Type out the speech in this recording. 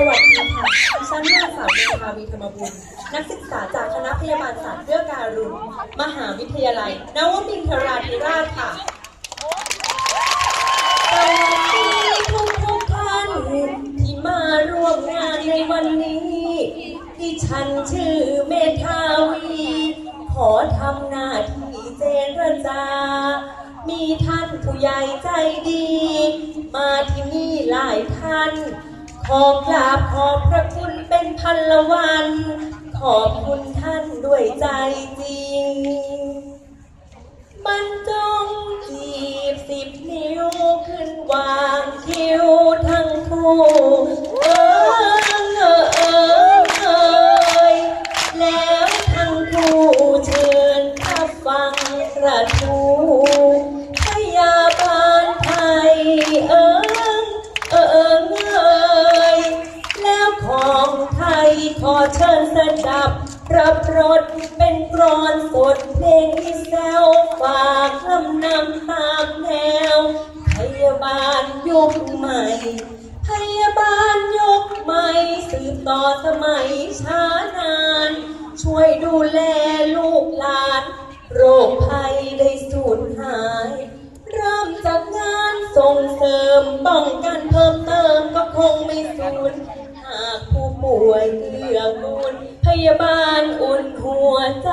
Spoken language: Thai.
วัสดีค่ะดิฉันนางสาวเมธาวีธรรมบุญนักศึกษาจากคณะพยาบาลศาสตร์เพื่อการุณมหาวิทยาลัยนวมินทราธิราชค่ะสวัสดีทุกท่านที่มาร่วมงานในวันนี้ดิฉันชื่อเมธาวีขอทำหน้าที่เจรจามีท่านผู้ใหญ่ใจดีมาที่นี่หลายท่านขอกราบขอบพระคุณเป็นพันละวันขอบคุณท่านด้วยใจจริงบรรจงจีบ10 นิ้วขึ้นวางคิ้วทั้งคู่แล้วทั้งคู่เชิญรับฟังกระทู้พยาบาลไทยแล้วของไทยขอเชิญสดับรับรสเป็นกรอนสดเพลงที่แซวฝากคำนำตามแนวพยาบาลยุคใหม่พยาบาลยุคใหม่สืบต่อสมัยช้านานช่วยดูแลลูกหลานโรคภัยได้สูญหายเริ่มจากงานส่งเสริมป้องกันเพิ่มเติมก็คงไม่สูญหากผู้ป่วยเอื้อกูลพยาบาลอุ่นหัวใจ